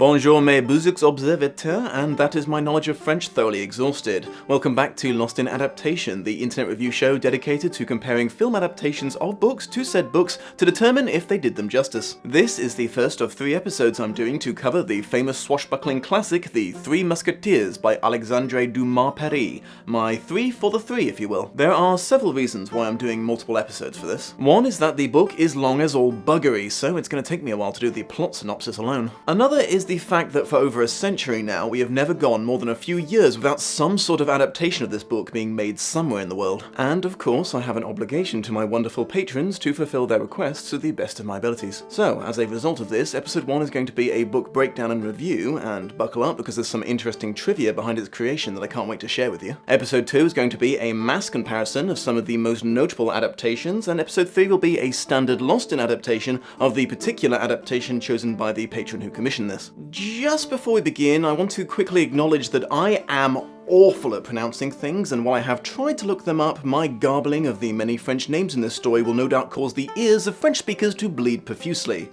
Bonjour mes beaux observateurs, and that is my knowledge of French thoroughly exhausted. Welcome back to Lost in Adaptation, the internet review show dedicated to comparing film adaptations of books to said books to determine if they did them justice. This is the first of 3 episodes I'm doing to cover the famous swashbuckling classic, The Three Musketeers by Alexandre Dumas Paris. My 3 for the 3, if you will. There are several reasons why I'm doing multiple episodes for this. One is that the book is long as all buggery, so it's going to take me a while to do the plot synopsis alone. Another is the fact that for over a century now, we have never gone more than a few years without some sort of adaptation of this book being made somewhere in the world. And of course, I have an obligation to my wonderful patrons to fulfill their requests to the best of my abilities. So, as a result of this, episode 1 is going to be a book breakdown and review, and buckle up because there's some interesting trivia behind its creation that I can't wait to share with you. Episode 2 is going to be a mass comparison of some of the most notable adaptations, and episode 3 will be a standard Lost in adaptation of the particular adaptation chosen by the patron who commissioned this. Just before we begin, I want to quickly acknowledge that I am awful at pronouncing things, and while I have tried to look them up, my garbling of the many French names in this story will no doubt cause the ears of French speakers to bleed profusely.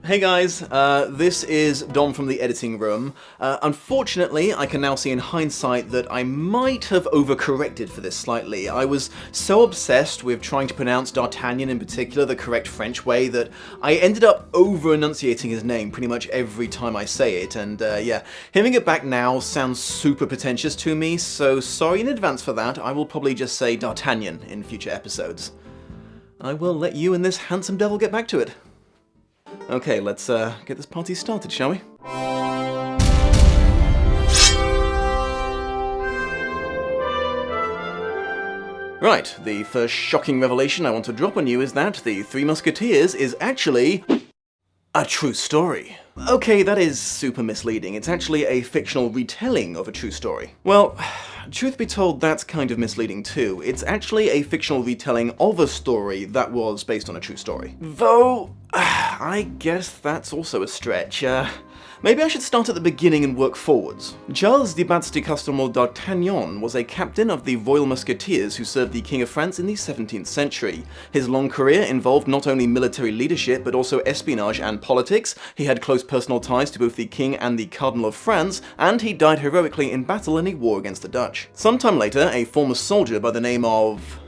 Hey guys, this is Dom from the editing room. Unfortunately, I can now see in hindsight that I might have overcorrected for this slightly. I was so obsessed with trying to pronounce D'Artagnan in particular the correct French way that I ended up over-enunciating his name pretty much every time I say it, and yeah, hearing it back now sounds super pretentious to me, so sorry in advance for that. I will probably just say D'Artagnan in future episodes. I will let you and this handsome devil get back to it. Okay, let's get this party started, shall we? Right, the first shocking revelation I want to drop on you is that The Three Musketeers is actually a true story. Okay, that is super misleading. It's actually a fictional retelling of a true story. Well, truth be told, that's kind of misleading too. It's actually a fictional retelling of a story that was based on a true story. Though, I guess that's also a stretch. Maybe I should start at the beginning and work forwards. Charles de Batz-de-Castelmont d'Artagnan was a captain of the Royal Musketeers who served the King of France in the 17th century. His long career involved not only military leadership but also espionage and politics. He had close personal ties to both the King and the Cardinal of France, and he died heroically in battle in a war against the Dutch. Sometime later, a former soldier by the name of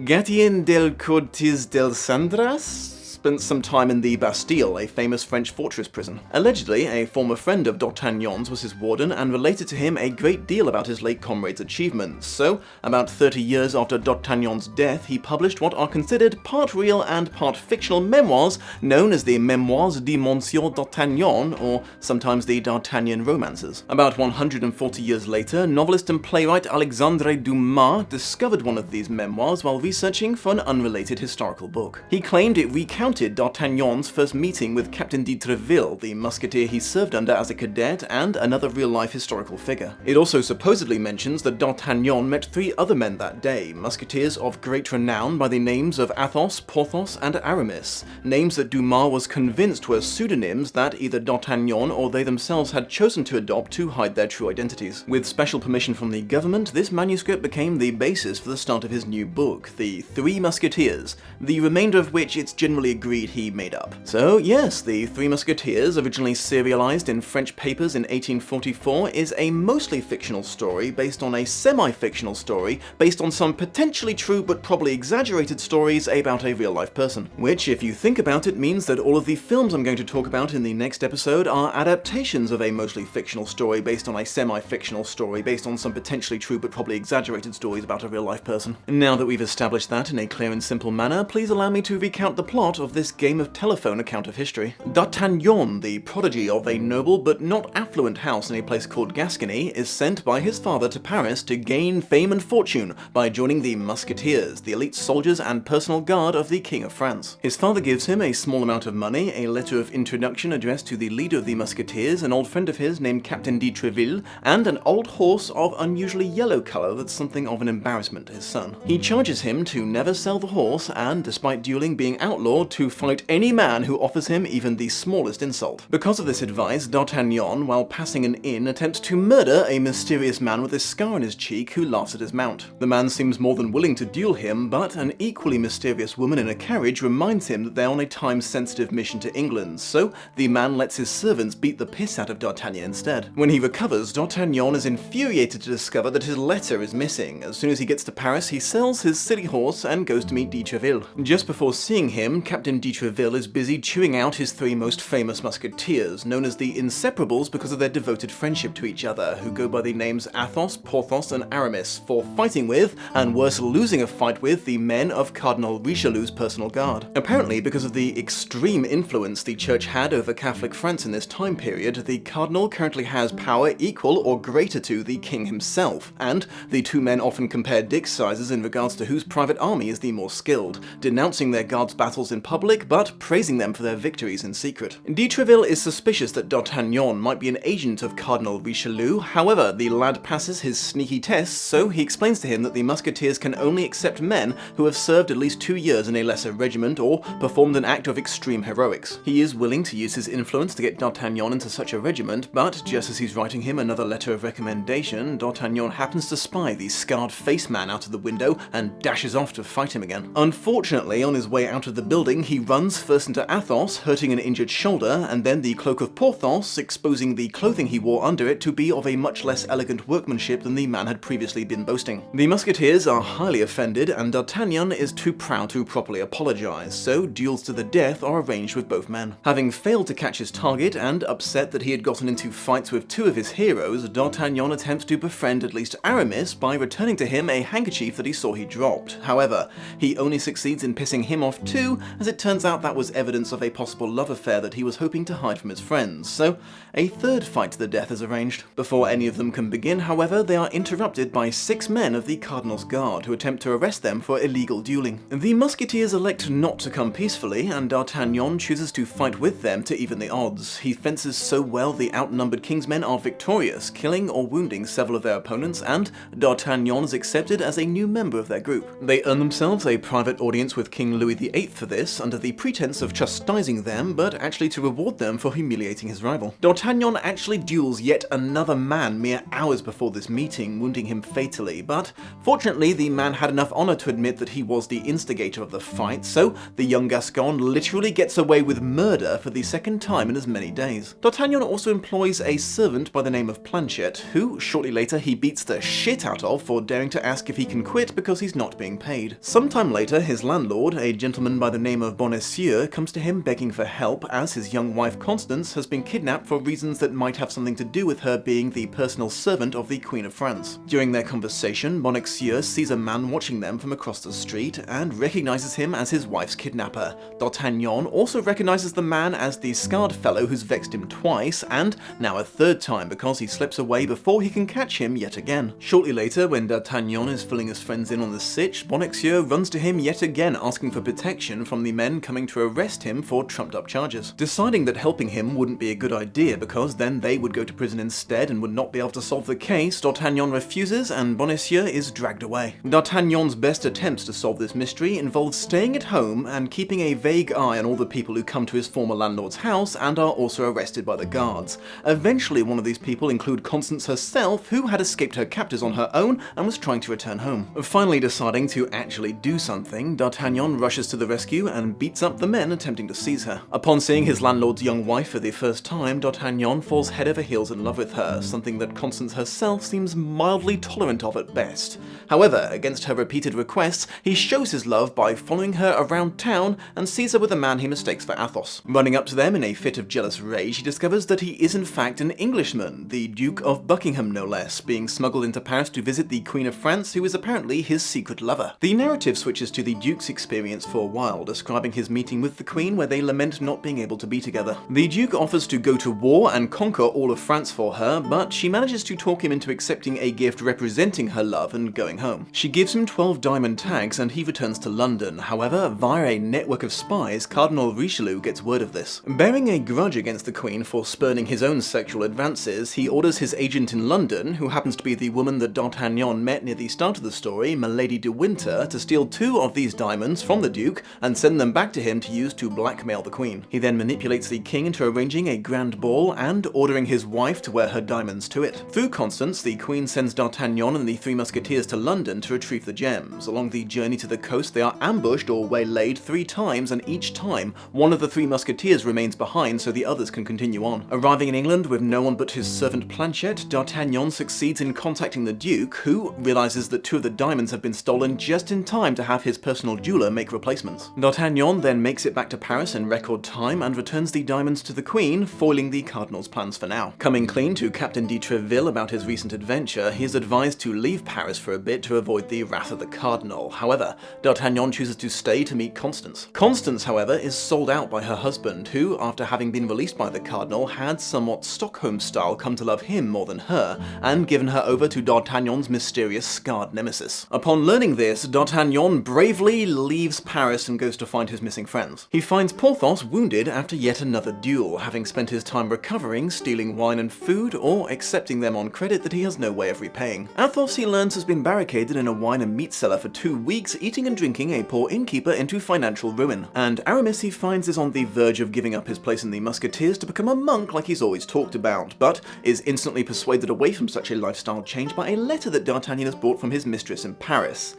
Gatien del Cortes del Sandras spent some time in the Bastille, a famous French fortress prison. Allegedly, a former friend of D'Artagnan's was his warden and related to him a great deal about his late comrade's achievements, so about 30 years after D'Artagnan's death, he published what are considered part real and part fictional memoirs known as the Memoirs de Monsieur d'Artagnan, or sometimes the D'Artagnan romances. About 140 years later, novelist and playwright Alexandre Dumas discovered one of these memoirs while researching for an unrelated historical book. He claimed it recounted D'Artagnan's first meeting with Captain de Treville, the musketeer he served under as a cadet and another real-life historical figure. It also supposedly mentions that D'Artagnan met 3 other men that day, musketeers of great renown by the names of Athos, Porthos, and Aramis, names that Dumas was convinced were pseudonyms that either D'Artagnan or they themselves had chosen to adopt to hide their true identities. With special permission from the government, this manuscript became the basis for the start of his new book, The Three Musketeers, the remainder of which it's generally agreed he made up. So yes, The Three Musketeers, originally serialized in French papers in 1844, is a mostly fictional story based on a semi-fictional story based on some potentially true but probably exaggerated stories about a real-life person. Which, if you think about it, means that all of the films I'm going to talk about in the next episode are adaptations of a mostly fictional story based on a semi-fictional story based on some potentially true but probably exaggerated stories about a real-life person. Now that we've established that in a clear and simple manner, please allow me to recount the plot of this game of telephone account of history. D'Artagnan, the prodigy of a noble but not affluent house in a place called Gascony, is sent by his father to Paris to gain fame and fortune by joining the Musketeers, the elite soldiers and personal guard of the King of France. His father gives him a small amount of money, a letter of introduction addressed to the leader of the Musketeers, an old friend of his named Captain de Treville, and an old horse of unusually yellow colour that's something of an embarrassment to his son. He charges him to never sell the horse and, despite dueling being outlawed, to to fight any man who offers him even the smallest insult. Because of this advice, D'Artagnan, while passing an inn, attempts to murder a mysterious man with a scar on his cheek who laughs at his mount. The man seems more than willing to duel him, but an equally mysterious woman in a carriage reminds him that they're on a time-sensitive mission to England, so the man lets his servants beat the piss out of D'Artagnan instead. When he recovers, D'Artagnan is infuriated to discover that his letter is missing. As soon as he gets to Paris, he sells his silly horse and goes to meet de Treville. Just before seeing him, Captain de Treville is busy chewing out his three most famous musketeers, known as the Inseparables because of their devoted friendship to each other, who go by the names Athos, Porthos, and Aramis, for fighting with, and worse losing a fight with, the men of Cardinal Richelieu's personal guard. Apparently, because of the extreme influence the Church had over Catholic France in this time period, the Cardinal currently has power equal or greater to the King himself, and the two men often compare dick sizes in regards to whose private army is the more skilled, denouncing their guards' battles in public, but praising them for their victories in secret. De Treville is suspicious that D'Artagnan might be an agent of Cardinal Richelieu. However, the lad passes his sneaky tests, so he explains to him that the musketeers can only accept men who have served at least 2 years in a lesser regiment or performed an act of extreme heroics. He is willing to use his influence to get D'Artagnan into such a regiment, but just as he's writing him another letter of recommendation, D'Artagnan happens to spy the scarred face man out of the window and dashes off to fight him again. Unfortunately, on his way out of the building, he runs first into Athos, hurting an injured shoulder, and then the cloak of Porthos, exposing the clothing he wore under it to be of a much less elegant workmanship than the man had previously been boasting. The musketeers are highly offended, and D'Artagnan is too proud to properly apologize, so duels to the death are arranged with both men. Having failed to catch his target, and upset that he had gotten into fights with two of his heroes, D'Artagnan attempts to befriend at least Aramis by returning to him a handkerchief that he saw he dropped. However, he only succeeds in pissing him off too, as it turns out that was evidence of a possible love affair that he was hoping to hide from his friends, so a third fight to the death is arranged. Before any of them can begin, however, they are interrupted by 6 men of the Cardinal's guard who attempt to arrest them for illegal dueling. The musketeers elect not to come peacefully, and D'Artagnan chooses to fight with them to even the odds. He fences so well the outnumbered King's men are victorious, killing or wounding several of their opponents, and D'Artagnan is accepted as a new member of their group. They earn themselves a private audience with King Louis VIII for this, under the pretense of chastising them, but actually to reward them for humiliating his rival. D'Artagnan actually duels yet another man mere hours before this meeting, wounding him fatally, but fortunately the man had enough honor to admit that he was the instigator of the fight, so the young Gascon literally gets away with murder for the second time in as many days. D'Artagnan also employs a servant by the name of Planchet, who shortly later he beats the shit out of for daring to ask if he can quit because he's not being paid. Sometime later, his landlord, a gentleman by the name of Bonacieux, comes to him begging for help as his young wife Constance has been kidnapped for reasons that might have something to do with her being the personal servant of the Queen of France. During their conversation, Bonacieux sees a man watching them from across the street and recognizes him as his wife's kidnapper. D'Artagnan also recognizes the man as the scarred fellow who's vexed him twice, and now a third time because he slips away before he can catch him yet again. Shortly later, when D'Artagnan is filling his friends in on the sitch, Bonacieux runs to him yet again asking for protection from the men coming to arrest him for trumped-up charges. Deciding that helping him wouldn't be a good idea because then they would go to prison instead and would not be able to solve the case, D'Artagnan refuses and Bonacieux is dragged away. D'Artagnan's best attempts to solve this mystery involve staying at home and keeping a vague eye on all the people who come to his former landlord's house and are also arrested by the guards. Eventually, one of these people include Constance herself, who had escaped her captors on her own and was trying to return home. Finally deciding to actually do something, D'Artagnan rushes to the rescue and beats up the men attempting to seize her. Upon seeing his landlord's young wife for the first time, D'Artagnan falls head over heels in love with her, something that Constance herself seems mildly tolerant of at best. However, against her repeated requests, he shows his love by following her around town and sees her with a man he mistakes for Athos. Running up to them in a fit of jealous rage, he discovers that he is in fact an Englishman, the Duke of Buckingham no less, being smuggled into Paris to visit the Queen of France, who is apparently his secret lover. The narrative switches to the Duke's experience for a while, describing his meeting with the Queen where they lament not being able to be together. The Duke offers to go to war and conquer all of France for her, but she manages to talk him into accepting a gift representing her love and going home. She gives him 12 diamond tags and he returns to London. However, via a network of spies, Cardinal Richelieu gets word of this. Bearing a grudge against the Queen for spurning his own sexual advances, he orders his agent in London, who happens to be the woman that D'Artagnan met near the start of the story, Milady de Winter, to steal 2 of these diamonds from the Duke and send them them back to him to use to blackmail the Queen. He then manipulates the King into arranging a grand ball and ordering his wife to wear her diamonds to it. Through Constance, the Queen sends D'Artagnan and the Three Musketeers to London to retrieve the gems. Along the journey to the coast, they are ambushed or waylaid 3 times, and each time, one of the Three Musketeers remains behind so the others can continue on. Arriving in England with no one but his servant Planchet, D'Artagnan succeeds in contacting the Duke, who realizes that 2 of the diamonds have been stolen just in time to have his personal jeweler make replacements. D'Artagnan then makes it back to Paris in record time and returns the diamonds to the Queen, foiling the Cardinal's plans for now. Coming clean to Captain de Treville about his recent adventure, he is advised to leave Paris for a bit to avoid the wrath of the Cardinal. However, D'Artagnan chooses to stay to meet Constance. Constance, however, is sold out by her husband, who, after having been released by the Cardinal, had somewhat Stockholm-style come to love him more than her, and given her over to D'Artagnan's mysterious scarred nemesis. Upon learning this, D'Artagnan bravely leaves Paris and goes to find his missing friends. He finds Porthos wounded after yet another duel, having spent his time recovering, stealing wine and food, or accepting them on credit that he has no way of repaying. Athos, he learns, has been barricaded in a wine and meat cellar for 2 weeks, eating and drinking a poor innkeeper into financial ruin. And Aramis, he finds, is on the verge of giving up his place in the Musketeers to become a monk like he's always talked about, but is instantly persuaded away from such a lifestyle change by a letter that D'Artagnan has brought from his mistress in Paris.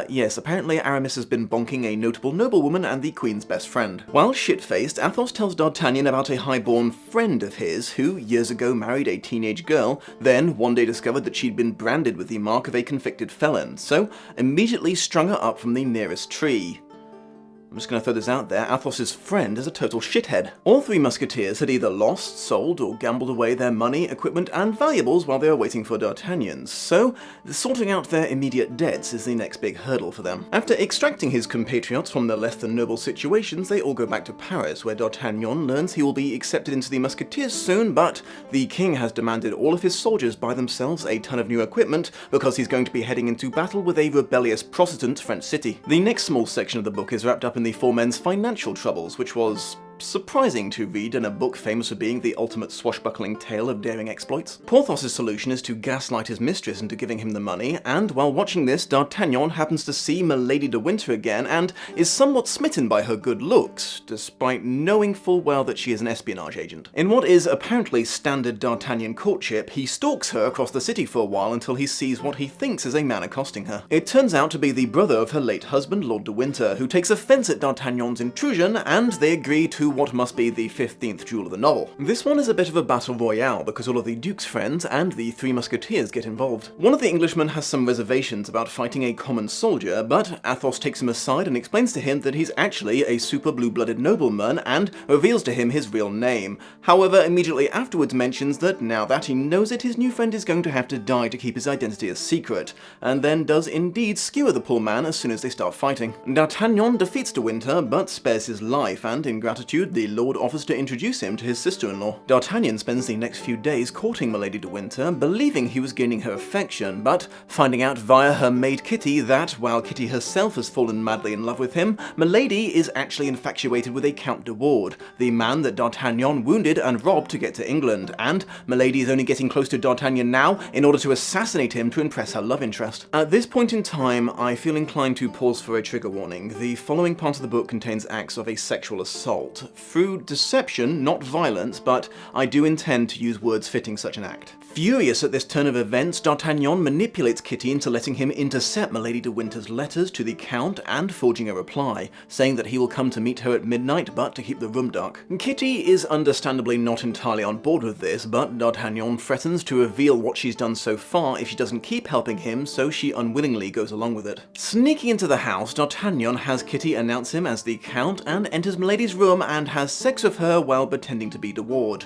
Yes, apparently Aramis has been bonking a notable noblewoman and the Queen's best friend. While shit-faced, Athos tells D'Artagnan about a high-born friend of his who, years ago, married a teenage girl, then one day discovered that she'd been branded with the mark of a convicted felon, so immediately strung her up from the nearest tree. I'm just going to throw this out there, Athos's friend is a total shithead. All 3 Musketeers had either lost, sold, or gambled away their money, equipment, and valuables while they were waiting for D'Artagnan's, so sorting out their immediate debts is the next big hurdle for them. After extracting his compatriots from their less than noble situations, they all go back to Paris, where D'Artagnan learns he will be accepted into the Musketeers soon, but the King has demanded all of his soldiers buy themselves a ton of new equipment because he's going to be heading into battle with a rebellious Protestant French city. The next small section of the book is wrapped up in the 4 men's financial troubles, which was surprising to read in a book famous for being the ultimate swashbuckling tale of daring exploits. Porthos's solution is to gaslight his mistress into giving him the money, and while watching this, D'Artagnan happens to see Milady de Winter again and is somewhat smitten by her good looks, despite knowing full well that she is an espionage agent. In what is apparently standard D'Artagnan courtship, he stalks her across the city for a while until he sees what he thinks is a man accosting her. It turns out to be the brother of her late husband, Lord de Winter, who takes offense at D'Artagnan's intrusion, and they agree to what must be the 15th duel of the novel. This one is a bit of a battle royale because all of the Duke's friends and the Three Musketeers get involved. One of the Englishmen has some reservations about fighting a common soldier, but Athos takes him aside and explains to him that he's actually a super blue-blooded nobleman and reveals to him his real name. However, immediately afterwards mentions that now that he knows it, his new friend is going to have to die to keep his identity a secret, and then does indeed skewer the poor man as soon as they start fighting. D'Artagnan defeats de Winter, but spares his life, and in gratitude, the Lord offers to introduce him to his sister-in-law. D'Artagnan spends the next few days courting Milady de Winter, believing he was gaining her affection, but finding out via her maid Kitty that, while Kitty herself has fallen madly in love with him, Milady is actually infatuated with a Count de Ward, the man that D'Artagnan wounded and robbed to get to England, and Milady is only getting close to D'Artagnan now in order to assassinate him to impress her love interest. At this point in time, I feel inclined to pause for a trigger warning. The following part of the book contains acts of a sexual assault. Through deception, not violence, but I do intend to use words fitting such an act. Furious at this turn of events, D'Artagnan manipulates Kitty into letting him intercept Milady de Winter's letters to the Count and forging a reply, saying that he will come to meet her at midnight but to keep the room dark. Kitty is understandably not entirely on board with this, but D'Artagnan threatens to reveal what she's done so far if she doesn't keep helping him, so she unwillingly goes along with it. Sneaking into the house, D'Artagnan has Kitty announce him as the Count and enters Milady's room and has sex with her while pretending to be de Ward.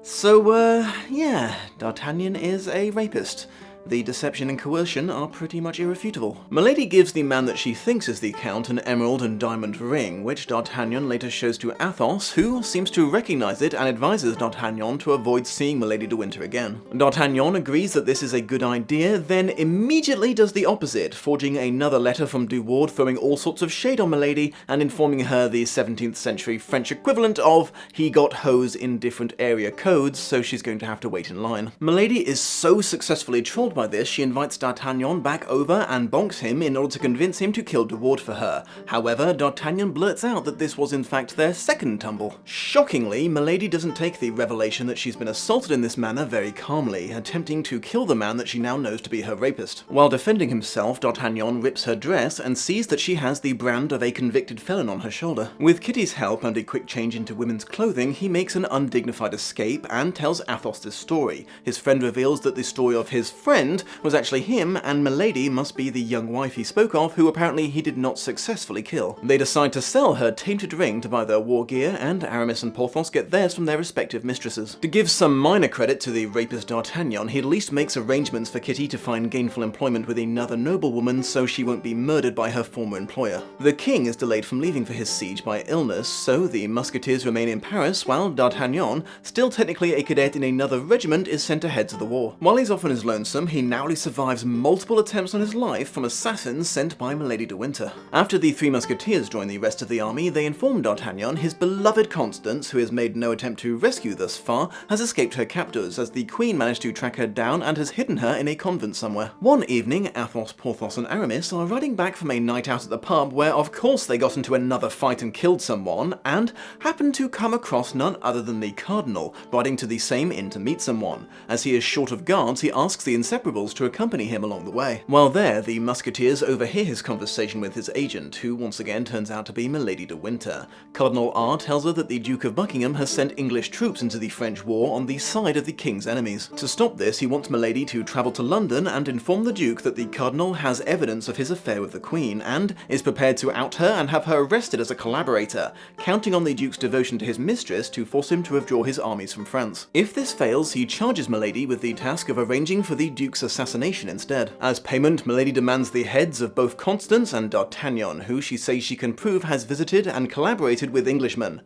So, yeah, D'Artagnan is a rapist. The deception and coercion are pretty much irrefutable. Milady gives the man that she thinks is the Count an emerald and diamond ring, which D'Artagnan later shows to Athos, who seems to recognize it and advises D'Artagnan to avoid seeing Milady de Winter again. D'Artagnan agrees that this is a good idea, then immediately does the opposite, forging another letter from de Ward throwing all sorts of shade on Milady and informing her the 17th century French equivalent of he got hose in different area codes, so she's going to have to wait in line. Milady is so successfully trolled Baffled by this, she invites D'Artagnan back over and bonks him in order to convince him to kill De Ward for her. However, D'Artagnan blurts out that this was in fact their second tumble. Shockingly, Milady doesn't take the revelation that she's been assaulted in this manner very calmly, attempting to kill the man that she now knows to be her rapist. While defending himself, D'Artagnan rips her dress and sees that she has the brand of a convicted felon on her shoulder. With Kitty's help and a quick change into women's clothing, he makes an undignified escape and tells Athos this story. His friend reveals that the story of his friend was actually him, and Milady must be the young wife he spoke of, who apparently he did not successfully kill. They decide to sell her tainted ring to buy their war gear, and Aramis and Porthos get theirs from their respective mistresses. To give some minor credit to the rapist D'Artagnan, he at least makes arrangements for Kitty to find gainful employment with another noblewoman so she won't be murdered by her former employer. The king is delayed from leaving for his siege by illness, so the Musketeers remain in Paris while D'Artagnan, still technically a cadet in another regiment, is sent ahead to the war. While he's off on his lonesome, he narrowly survives multiple attempts on his life from assassins sent by Milady de Winter. After the Three Musketeers join the rest of the army, they inform D'Artagnan his beloved Constance, who has made no attempt to rescue thus far, has escaped her captors, as the Queen managed to track her down and has hidden her in a convent somewhere. One evening, Athos, Porthos and Aramis are riding back from a night out at the pub where of course they got into another fight and killed someone, and happened to come across none other than the Cardinal, riding to the same inn to meet someone. As he is short of guards, he asks the Inseparables to accompany him along the way. While there, the Musketeers overhear his conversation with his agent, who once again turns out to be Milady de Winter. Cardinal R tells her that the Duke of Buckingham has sent English troops into the French war on the side of the king's enemies. To stop this, he wants Milady to travel to London and inform the Duke that the Cardinal has evidence of his affair with the Queen, and is prepared to out her and have her arrested as a collaborator, counting on the Duke's devotion to his mistress to force him to withdraw his armies from France. If this fails, he charges Milady with the task of arranging for the Duke's assassination instead. As payment, Milady demands the heads of both Constance and D'Artagnan, who she says she can prove has visited and collaborated with Englishmen.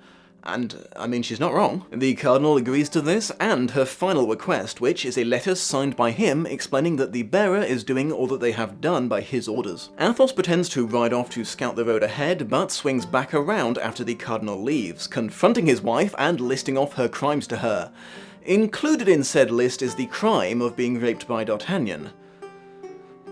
And, I mean, she's not wrong. The Cardinal agrees to this, and her final request, which is a letter signed by him explaining that the bearer is doing all that they have done by his orders. Athos pretends to ride off to scout the road ahead, but swings back around after the Cardinal leaves, confronting his wife and listing off her crimes to her. Included in said list is the crime of being raped by D'Artagnan.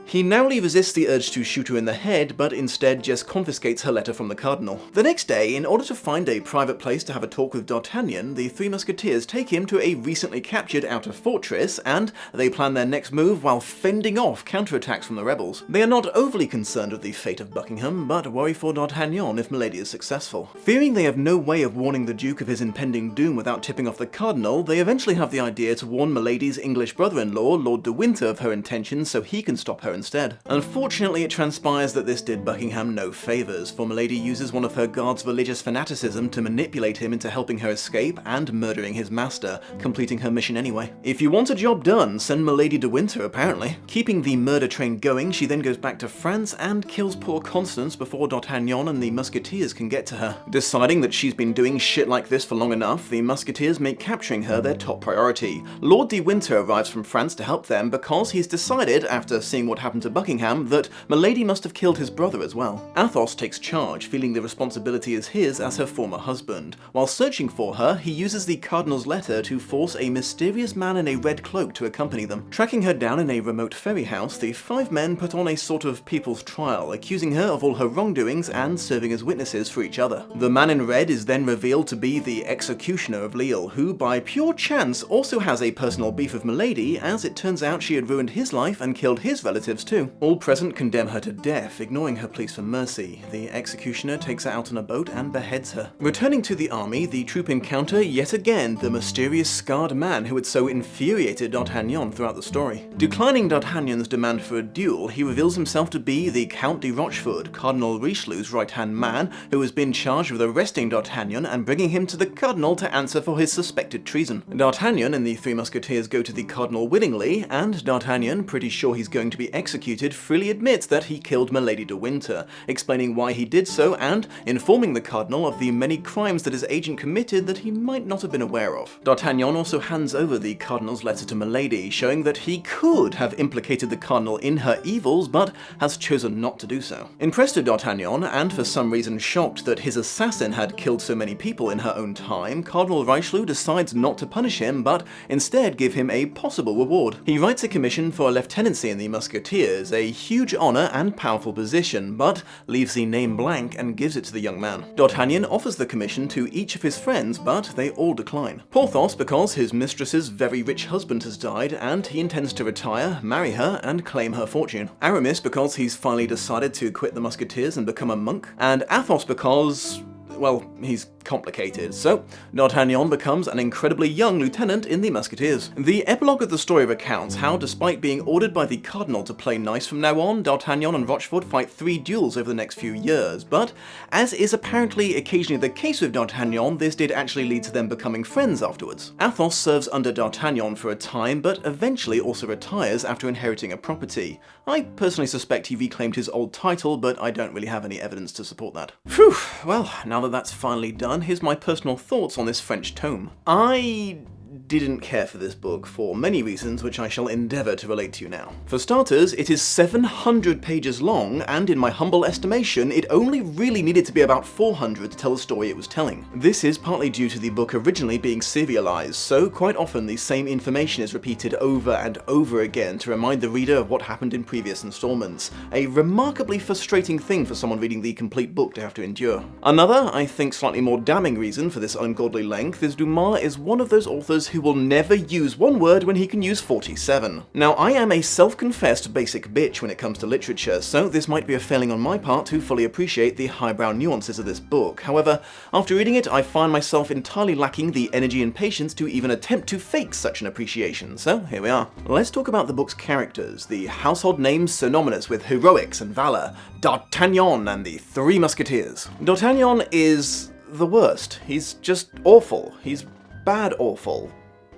He narrowly resists the urge to shoot her in the head, but instead just confiscates her letter from the Cardinal. The next day, in order to find a private place to have a talk with D'Artagnan, the Three Musketeers take him to a recently captured outer fortress, and they plan their next move while fending off counterattacks from the rebels. They are not overly concerned with the fate of Buckingham, but worry for D'Artagnan if Milady is successful. Fearing they have no way of warning the Duke of his impending doom without tipping off the Cardinal, they eventually have the idea to warn Milady's English brother-in-law, Lord de Winter, of her intentions so he can stop her instead. Unfortunately, it transpires that this did Buckingham no favours, for Milady uses one of her guards' religious fanaticism to manipulate him into helping her escape and murdering his master, completing her mission anyway. If you want a job done, send Milady de Winter, apparently. Keeping the murder train going, she then goes back to France and kills poor Constance before D'Artagnan and the Musketeers can get to her. Deciding that she's been doing shit like this for long enough, the Musketeers make capturing her their top priority. Lord de Winter arrives from France to help them because he's decided, after seeing what happened to Buckingham, that Milady must have killed his brother as well. Athos takes charge, feeling the responsibility is his as her former husband. While searching for her, he uses the Cardinal's letter to force a mysterious man in a red cloak to accompany them. Tracking her down in a remote ferry house, the five men put on a sort of people's trial, accusing her of all her wrongdoings and serving as witnesses for each other. The man in red is then revealed to be the executioner of Lille, who by pure chance also has a personal beef with Milady, as it turns out she had ruined his life and killed his relatives too. All present condemn her to death, ignoring her pleas for mercy. The executioner takes her out on a boat and beheads her. Returning to the army, the troop encounter yet again the mysterious scarred man who had so infuriated D'Artagnan throughout the story. Declining D'Artagnan's demand for a duel, he reveals himself to be the Count de Rochefort, Cardinal Richelieu's right-hand man, who has been charged with arresting D'Artagnan and bringing him to the Cardinal to answer for his suspected treason. D'Artagnan and the Three Musketeers go to the Cardinal willingly, and D'Artagnan, pretty sure he's going to be executed, freely admits that he killed Milady de Winter, explaining why he did so and informing the Cardinal of the many crimes that his agent committed that he might not have been aware of. D'Artagnan also hands over the Cardinal's letter to Milady, showing that he could have implicated the Cardinal in her evils, but has chosen not to do so. Impressed with D'Artagnan, and for some reason shocked that his assassin had killed so many people in her own time, Cardinal Richelieu decides not to punish him, but instead give him a possible reward. He writes a commission for a lieutenancy in the Musketeers, a huge honour and powerful position, but leaves the name blank and gives it to the young man. D'Artagnan offers the commission to each of his friends, but they all decline. Porthos because his mistress's very rich husband has died, and he intends to retire, marry her, and claim her fortune. Aramis because he's finally decided to quit the Musketeers and become a monk, and Athos because, well, he's complicated, so D'Artagnan becomes an incredibly young lieutenant in the Musketeers. The epilogue of the story recounts how, despite being ordered by the Cardinal to play nice from now on, D'Artagnan and Rochefort fight 3 duels over the next few years, but as is apparently occasionally the case with D'Artagnan, this did actually lead to them becoming friends afterwards. Athos serves under D'Artagnan for a time, but eventually also retires after inheriting a property. I personally suspect he reclaimed his old title, but I don't really have any evidence to support that. Phew, well, now that that's finally done, here's my personal thoughts on this French tome. I didn't care for this book for many reasons which I shall endeavour to relate to you now. For starters, it is 700 pages long, and in my humble estimation, it only really needed to be about 400 to tell the story it was telling. This is partly due to the book originally being serialized, so quite often the same information is repeated over and over again to remind the reader of what happened in previous installments, a remarkably frustrating thing for someone reading the complete book to have to endure. Another, I think slightly more damning reason for this ungodly length is Dumas is one of those authors who will never use one word when he can use 47. Now, I am a self-confessed basic bitch when it comes to literature, so this might be a failing on my part to fully appreciate the highbrow nuances of this book. However, after reading it, I find myself entirely lacking the energy and patience to even attempt to fake such an appreciation, so here we are. Let's talk about the book's characters, the household names synonymous with heroics and valour, D'Artagnan and the Three Musketeers. D'Artagnan is the worst. He's just awful. He's bad awful.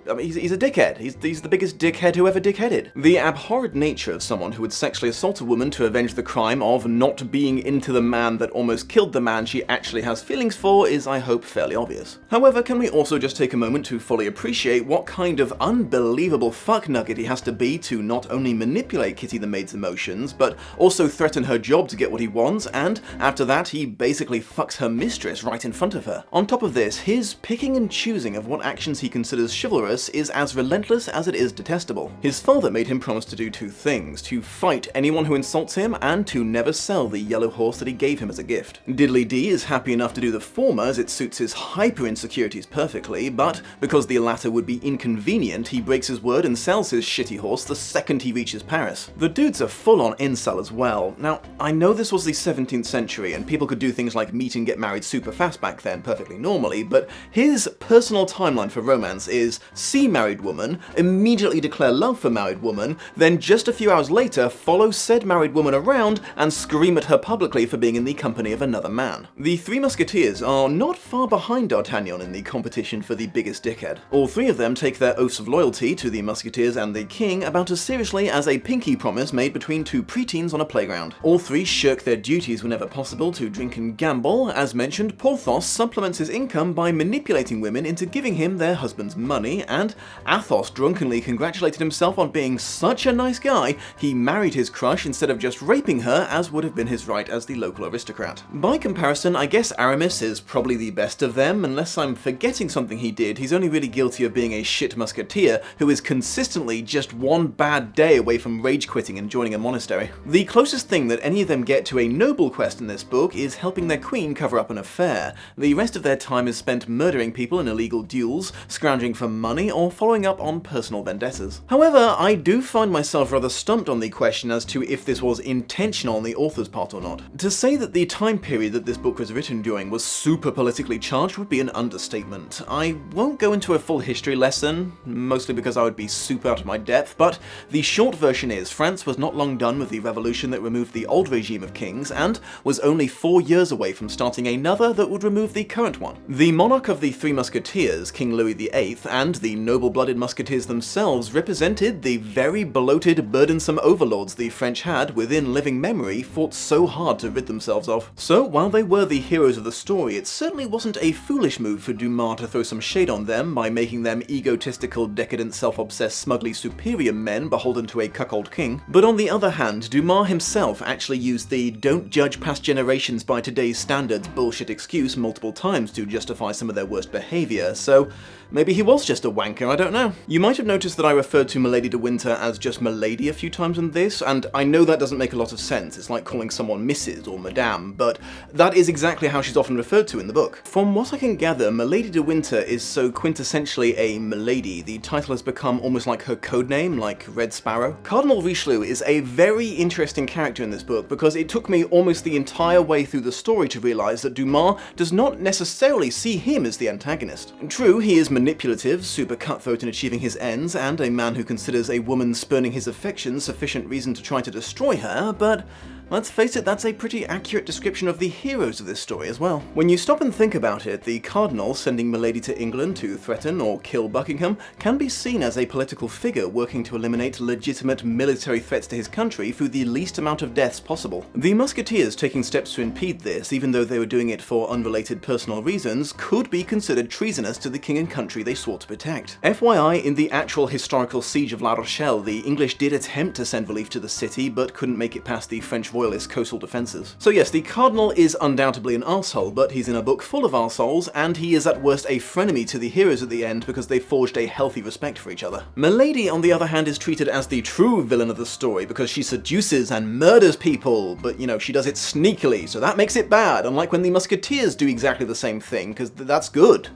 I mean, he's a dickhead. He's the biggest dickhead who ever dickheaded. The abhorrent nature of someone who would sexually assault a woman to avenge the crime of not being into the man that almost killed the man she actually has feelings for is, I hope, fairly obvious. However, can we also just take a moment to fully appreciate what kind of unbelievable fucknugget he has to be to not only manipulate Kitty the maid's emotions, but also threaten her job to get what he wants, and after that he basically fucks her mistress right in front of her. On top of this, his picking and choosing of what actions he considers chivalrous is as relentless as it is detestable. His father made him promise to do 2 things: to fight anyone who insults him, and to never sell the yellow horse that he gave him as a gift. Diddly D is happy enough to do the former as it suits his hyper-insecurities perfectly, but because the latter would be inconvenient, he breaks his word and sells his shitty horse the second he reaches Paris. The dude's a full-on incel as well. Now, I know this was the 17th century, and people could do things like meet and get married super fast back then perfectly normally, but his personal timeline for romance is see married woman, immediately declare love for married woman, then just a few hours later follow said married woman around and scream at her publicly for being in the company of another man. The Three Musketeers are not far behind D'Artagnan in the competition for the biggest dickhead. All 3 of them take their oaths of loyalty to the Musketeers and the king about as seriously as a pinky promise made between 2 preteens on a playground. All 3 shirk their duties whenever possible to drink and gamble. As mentioned, Porthos supplements his income by manipulating women into giving him their husband's money, and Athos drunkenly congratulated himself on being such a nice guy, he married his crush instead of just raping her, as would have been his right as the local aristocrat. By comparison, I guess Aramis is probably the best of them. Unless I'm forgetting something he did, he's only really guilty of being a shit musketeer who is consistently just one bad day away from rage quitting and joining a monastery. The closest thing that any of them get to a noble quest in this book is helping their queen cover up an affair. The rest of their time is spent murdering people in illegal duels, scrounging for money, or following up on personal vendettas. However, I do find myself rather stumped on the question as to if this was intentional on the author's part or not. To say that the time period that this book was written during was super politically charged would be an understatement. I won't go into a full history lesson, mostly because I would be super out of my depth, but the short version is France was not long done with the revolution that removed the old regime of kings, and was only 4 years away from starting another that would remove the current one. The monarch of the Three Musketeers, King Louis VIII, and the the noble-blooded musketeers themselves represented the very bloated, burdensome overlords the French had, within living memory, fought so hard to rid themselves of. So, while they were the heroes of the story, it certainly wasn't a foolish move for Dumas to throw some shade on them by making them egotistical, decadent, self-obsessed, smugly superior men beholden to a cuckold king. But on the other hand, Dumas himself actually used the "don't judge past generations by today's standards" bullshit excuse multiple times to justify some of their worst behaviour, so maybe he was just a wanker, I don't know. You might have noticed that I referred to Milady de Winter as just Milady a few times in this, and I know that doesn't make a lot of sense. It's like calling someone Mrs. or Madame, but that is exactly how she's often referred to in the book. From what I can gather, Milady de Winter is so quintessentially a milady, the title has become almost like her codename, like Red Sparrow. Cardinal Richelieu is a very interesting character in this book because it took me almost the entire way through the story to realise that Dumas does not necessarily see him as the antagonist. True, he is manipulative, super cutthroat in achieving his ends, and a man who considers a woman spurning his affections sufficient reason to try to destroy her, but let's face it, that's a pretty accurate description of the heroes of this story as well. When you stop and think about it, the Cardinal sending Milady to England to threaten or kill Buckingham can be seen as a political figure working to eliminate legitimate military threats to his country through the least amount of deaths possible. The Musketeers taking steps to impede this, even though they were doing it for unrelated personal reasons, could be considered treasonous to the king and country they sought to protect. FYI, in the actual historical siege of La Rochelle, the English did attempt to send relief to the city, but couldn't make it past the French royalist coastal defences. So yes, the Cardinal is undoubtedly an arsehole, but he's in a book full of arseholes, and he is at worst a frenemy to the heroes at the end because they forged a healthy respect for each other. Milady, on the other hand, is treated as the true villain of the story because she seduces and murders people, but you know, she does it sneakily, so that makes it bad, unlike when the Musketeers do exactly the same thing, because that's good.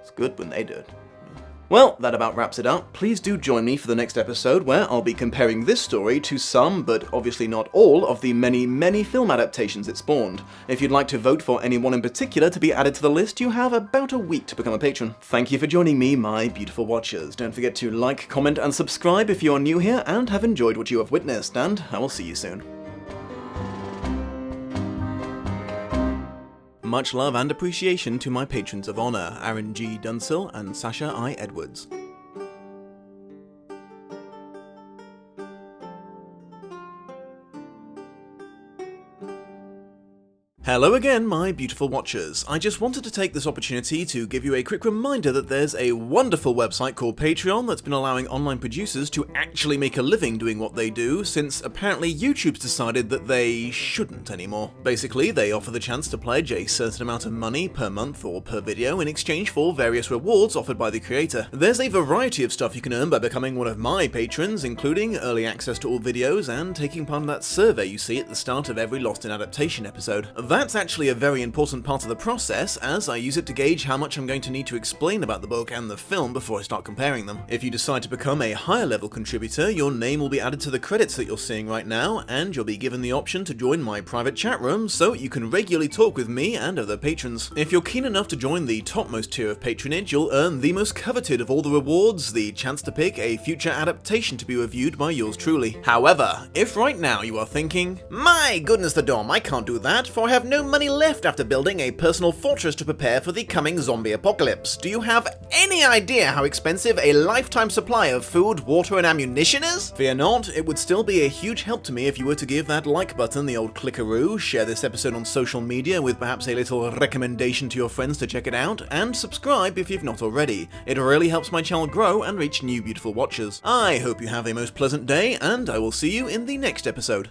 It's good when they do it. Well, that about wraps it up. Please do join me for the next episode where I'll be comparing this story to some, but obviously not all, of the many film adaptations it spawned. If you'd like to vote for anyone in particular to be added to the list, you have about a week to become a patron. Thank you for joining me, my beautiful watchers. Don't forget to like, comment, and subscribe if you're new here and have enjoyed what you have witnessed, and I will see you soon. Much love and appreciation to my patrons of honour, Aaron G. Dunsill and Sasha I. Edwards. Hello again, my beautiful watchers. I just wanted to take this opportunity to give you a quick reminder that there's a wonderful website called Patreon that's been allowing online producers to actually make a living doing what they do, since apparently YouTube's decided that they shouldn't anymore. Basically, they offer the chance to pledge a certain amount of money per month or per video in exchange for various rewards offered by the creator. There's a variety of stuff you can earn by becoming one of my patrons, including early access to all videos and taking part in that survey you see at the start of every Lost in Adaptation episode. That's actually a very important part of the process, as I use it to gauge how much I'm going to need to explain about the book and the film before I start comparing them. If you decide to become a higher level contributor, your name will be added to the credits that you're seeing right now, and you'll be given the option to join my private chat room so you can regularly talk with me and other patrons. If you're keen enough to join the topmost tier of patronage, you'll earn the most coveted of all the rewards, the chance to pick a future adaptation to be reviewed by yours truly. However, if right now you are thinking, "My goodness the Dom, I can't do that, for I have no money left after building a personal fortress to prepare for the coming zombie apocalypse. Do you have any idea how expensive a lifetime supply of food, water, and ammunition is?" Fear not, it would still be a huge help to me if you were to give that like button the old clickaroo, share this episode on social media with perhaps a little recommendation to your friends to check it out, and subscribe if you've not already. It really helps my channel grow and reach new beautiful watchers. I hope you have a most pleasant day, and I will see you in the next episode.